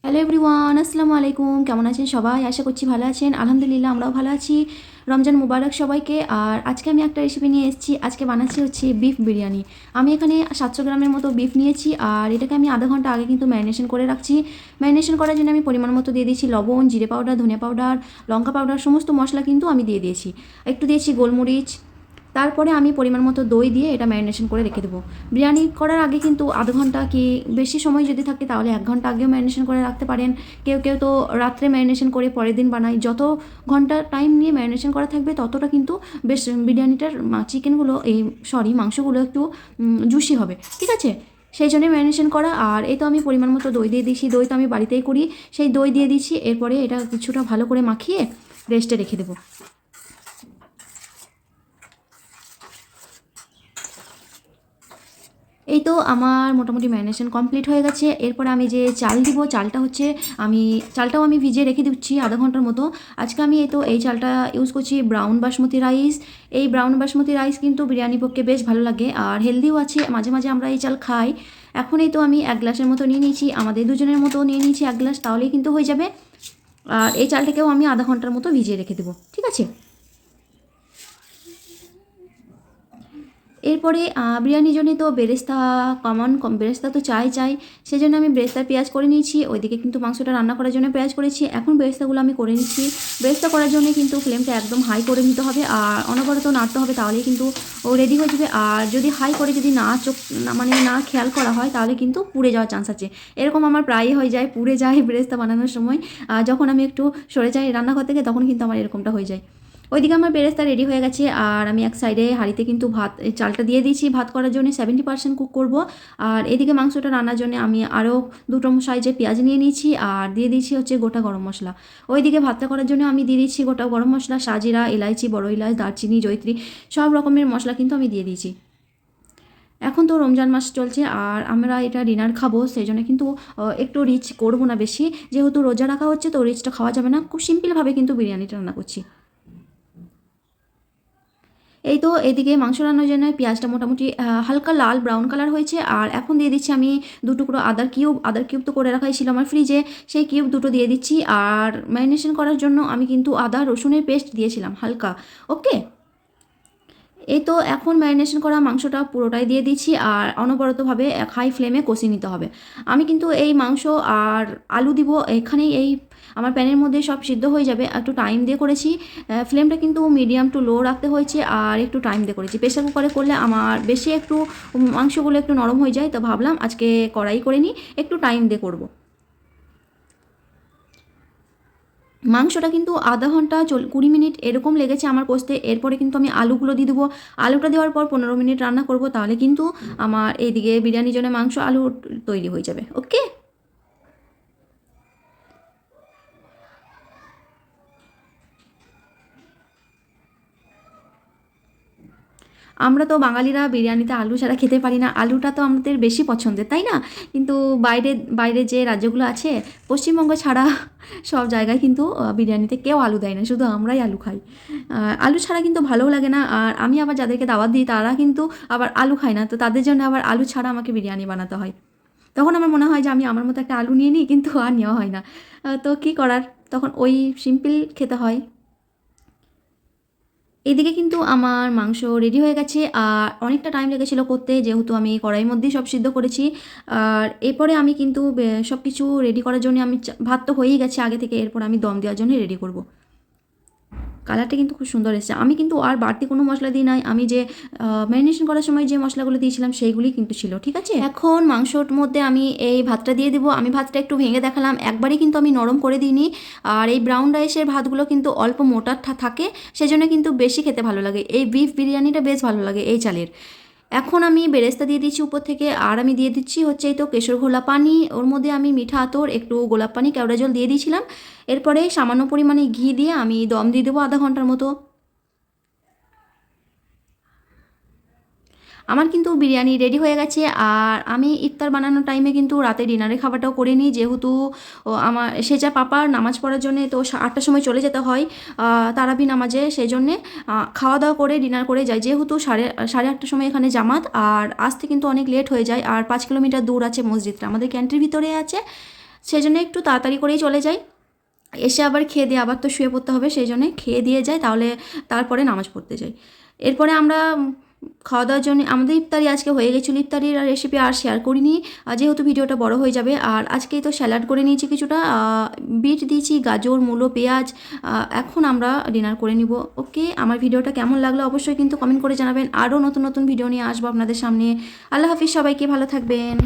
Hello everyone, আসসালামু আলাইকুম। কেমন আছেন সবাই? আশা করছি ভালো আছেন। আলহামদুলিল্লাহ আমরাও ভালো আছি। রমজান মুবারক সবাইকে। আর আজকে আমি একটা রেসিপি নিয়ে এসেছি। আজকে বানাচ্ছি হচ্ছে বিফ বিরিয়ানি। আমি এখানে 700 গ্রামের মতো বিফ নিয়েছি, আর এটাকে আমি আধা ঘন্টা আগে কিন্তু ম্যারিনেশন করে রাখছি। ম্যারিনেশন করার জন্য আমি পরিমাণ মতো দিয়ে দিয়েছি লবণ, জিরে পাউডার, ধনিয়া পাউডার, লঙ্কা পাউডার, সমস্ত মশলা কিন্তু আমি দিয়ে দিয়েছি। একটু দিয়েছি গোলমরিচ। তারপরে আমি পরিমাণ মতো দই দিয়ে এটা ম্যারিনেশন করে রেখে দেবো। বিরিয়ানি করার আগে কিন্তু আধ ঘন্টা কি বেশি সময় যদি থাকে তাহলে 1 ঘন্টা আগেও ম্যারিনেশন করে রাখতে পারেন। কেউ কেউ তো রাত্রে ম্যারিনেশন করে পরের দিন বানায়। যত ঘন্টা টাইম নিয়ে ম্যারিনেশন করা থাকবে ততটা কিন্তু বেশ বিরিয়ানিটার চিকেনগুলো মাংসগুলো একটু জুসি হবে, ঠিক আছে? সেই জন্যই ম্যারিনেশন করা। আর এই তো আমি পরিমাণ মতো দই দিয়ে দিচ্ছি। দই তো আমি বাড়িতেই করি, সেই দই দিয়ে দিচ্ছি। এরপরে এটা কিছুটা ভালো করে মাখিয়ে রেস্টে রেখে দেবো। এই তো আমার মোটামুটি ম্যারিনেশন কমপ্লিট হয়ে গেছে। এরপরে আমি যে চাল দিব, চালটা হচ্ছে চালটাও আমি ভিজিয়ে রেখে দিচ্ছি আধা ঘন্টার মতো। আজকে আমি এই চালটা ইউজ করছি ব্রাউন বাসমতি রাইস। এই ব্রাউন বাসমতি রাইস কিন্তু বিরিয়ানির পক্ষে বেশ ভালো লাগে আর হেলদিও আছে। মাঝে মাঝে আমরা এই চাল খাই। এখন এই তো আমি 1 গ্লাসের মতো নিয়ে নিয়েছি, আমাদের দুজনের মতো নিয়ে নিয়েছি 1 গ্লাস, তাহলেই কিন্তু হয়ে যাবে। আর এই চালটাকেও আমি আধা ঘন্টার মতো ভিজিয়ে রেখে দেবো, ঠিক আছে? এরপরে বিরিয়ানির জন্যে তো বেরেস্তা বেরেস্তা তো চাই। সেজন্য আমি বেরেস্তার পেঁয়াজ করে নিয়েছি। ওইদিকে কিন্তু মাংসটা রান্না করার জন্য পেঁয়াজ করেছি। এখন বেরেস্তাগুলো আমি করে নিচ্ছি। বেরেস্তা করার জন্য কিন্তু ফ্লেমটা একদম হাই করে নিতে হবে আর অনবরত নাড়তে হবে, তাহলেই কিন্তু ও রেডি হয়ে যাবে। আর যদি হাই করে যদি না খেয়াল করা হয় তাহলে কিন্তু পুড়ে যাওয়ার চান্স আছে। এরকম আমার প্রায়ই হয়ে যায়, পুড়ে যায় বেরেস্তা বানানোর সময়। যখন আমি একটু সরে যাই রান্নাঘর থেকে তখন কিন্তু আমার এরকমটা হয়ে যায়। ওইদিকে আমার বেরেস্তা রেডি হয়ে গেছে আর আমি এক সাইডে হাঁড়িতে কিন্তু চালটা দিয়ে দিয়েছি ভাত করার জন্য। 70% কুক করব। আর এদিকে মাংসটা রান্নার জন্য আমি আরও 2টো সাইজে পেঁয়াজ নিয়ে নিয়েছি আর দিয়ে দিয়েছি হচ্ছে গোটা গরম মশলা। ওইদিকে ভাতটা করার জন্য আমি দিয়ে দিচ্ছি গোটা গরম মশলা, সাজিরা, এলাইচি, বড় এলাচ, দারচিনি, জয়িত্রী, সব রকমের মশলা কিন্তু আমি দিয়ে দিয়েছি। এখন তো রমজান মাস চলছে আর আমরা এটা ডিনার খাবো, সেই জন্য কিন্তু একটু রিচ করবো না বেশি, যেহেতু রোজা রাখা হচ্ছে তো রিচটা খাওয়া যাবে না। খুব সিম্পলভাবে কিন্তু বিরিয়ানিটা রান্না করছি। এই তো এদিকে মাংস রান্নার জন্য পেঁয়াজটা মোটামুটি হালকা লাল ব্রাউন কালার হয়েছে। আর এখন দিয়ে দিচ্ছি আমি 2 টুকরো আদার কিউব তো করে রাখাই ছিল আমার ফ্রিজে, সেই কিউব 2টো দিয়ে দিচ্ছি। আর ম্যারিনেশন করার জন্য আমি কিন্তু আদা রসুনের পেস্ট দিয়েছিলাম হালকা। ওকে, এই তো এখন ম্যারিনেশন করা মাংসটা পুরোটাই দিয়ে দিচ্ছি আর অনবরতভাবে হাই ফ্লেমে কষিয়ে নিতে হবে। আমি কিন্তু এই মাংস আর আলু দিব এখানেই, এই আমার প্যানের মধ্যে সব সিদ্ধ হয়ে যাবে। একটু টাইম দিয়ে করেছি, ফ্লেমটা কিন্তু মিডিয়াম টু লো রাখতে হয়েছে আর একটু টাইম দিয়ে করেছি। প্রেশার কুকারে করলে আমার বেশি একটু মাংসগুলো একটু নরম হয়ে যায়, তো ভাবলাম আজকে কড়াই করে নিই, একটু টাইম দিয়ে করবো। মাংসটা কিন্তু আধা ঘন্টা 20 মিনিট এরকম লেগেছে আমার কষতে। এরপরে কিন্তু আমি আলুগুলো দিয়ে দেবো। আলুটা দেওয়ার পর 15 মিনিট রান্না করব, তাহলে কিন্তু আমার এইদিকে বিরিয়ানির জন্য মাংস আলু তৈরি হয়ে যাবে। ওকে, আমরা তো বাঙালিরা বিরিয়ানিতে আলু ছাড়া খেতে পারি না। আলুটা তো আমাদের বেশি পছন্দের, তাই না? কিন্তু বাইরে বাইরে যে রাজ্যগুলো আছে, পশ্চিমবঙ্গ ছাড়া সব জায়গায় কিন্তু বিরিয়ানিতে কেউ আলু দেয় না, শুধু আমরাই আলু খাই। আলু ছাড়া কিন্তু ভালোও লাগে না। আর আমি আবার যাদেরকে দাওয়াত দিই তারা কিন্তু আবার আলু খায় না, তো তাদের জন্য আবার আলু ছাড়া আমাকে বিরিয়ানি বানাতে হয়। তখন আমার মনে হয় যে আমি আমার মতো একটা আলু নিয়ে নিই, কিন্তু আর নেওয়া হয় না। তো কী করার, তখন ওই সিম্পল খেতে হয়। এদিকে কিন্তু আমার মাংস রেডি হয়ে গেছে আর অনেকটা টাইম লেগেছিলো করতে, যেহেতু আমি কড়াইয়ের মধ্যেই সব সিদ্ধ করেছি। আর এরপরে আমি কিন্তু সব কিছু রেডি করার জন্য ভাত তো হয়েই গেছে আগে থেকে, এরপর আমি দম দেওয়ার জন্য রেডি করব। কালারটা কিন্তু খুব সুন্দর এসেছে। আমি কিন্তু আর বাড়তি কোনো মশলা দিই নাই, আমি যে ম্যারিনেশন করার সময় যে মশলাগুলো দিয়েছিলাম সেইগুলি কিন্তু ছিল, ঠিক আছে? এখন মাংসর মধ্যে আমি এই ভাতটা দিয়ে দিব। আমি ভাতটা একটু ভেঙে দেখালাম, একবারই কিন্তু আমি নরম করে দিইনি। আর এই ব্রাউন রাইসের ভাতগুলো কিন্তু অল্প মোটা থাকে, সেজন্য কিন্তু বেশি খেতে ভালো লাগে। এই বিফ বিরিয়ানিটা বেশ ভালো লাগে এই চালের। এখন আমি বেরেস্তা দিয়ে দিচ্ছি উপর থেকে আর আমি দিয়ে দিচ্ছি হচ্ছে এই তো কেশর ঘোলা পানি। ওর মধ্যে আমি মিঠা আতর, একটু গোলাপ পানি, কেওড়া জল দিয়ে দিয়েছিলাম। এরপরে সামান্য পরিমাণে ঘি দিয়ে আমি দম দিয়ে দেবো আধা ঘন্টার মতো। আমার কিন্তু বিরিয়ানি রেডি হয়ে গেছে। আর আমি ইফতার বানানোর টাইমে কিন্তু রাতে ডিনারের খাবারটাও করে নিই, যেহেতু আমার সেজা পাপার নামাজ পড়ার জন্যে তো 8টার সময় চলে যেতে হয় তারাবি নামাজে, সেই জন্যে খাওয়া দাওয়া করে ডিনার করে যাই, যেহেতু সাড়ে 8টার সময় এখানে জামাত। আর আসতে কিন্তু অনেক লেট হয়ে যায় আর 5 কিলোমিটার দূর আছে মসজিদটা, আমাদের ক্যান্টির ভিতরে আছে। সেই জন্য একটু তাড়াতাড়ি করেই চলে যাই, এসে আবার খেয়ে দিয়ে আবার তো শুয়ে পড়তে হবে, সেই জন্যে খেয়ে দিয়ে যাই, তাহলে তারপরে নামাজ পড়তে যাই। এরপরে আমরা খাওয়া দাওয়ার জন্য আমাদের ইফতারি আজকে হয়ে গেছিলো। ইফতারির রেসিপি আর শেয়ার করিনি, যেহেতু ভিডিওটা বড় হয়ে যাবে। আর আজকেই তো স্যালাড করে নিয়েছি কিছুটা, বিট দিয়েছি, গাজর, মূলো, পেঁয়াজ। এখন আমরা ডিনার করে নিব। ওকে, আমার ভিডিওটা কেমন লাগলো অবশ্যই কিন্তু কমেন্ট করে জানাবেন। আরও নতুন নতুন ভিডিও নিয়ে আসবো আপনাদের সামনে। আল্লাহ হাফিজ, সবাইকে ভালো থাকবেন।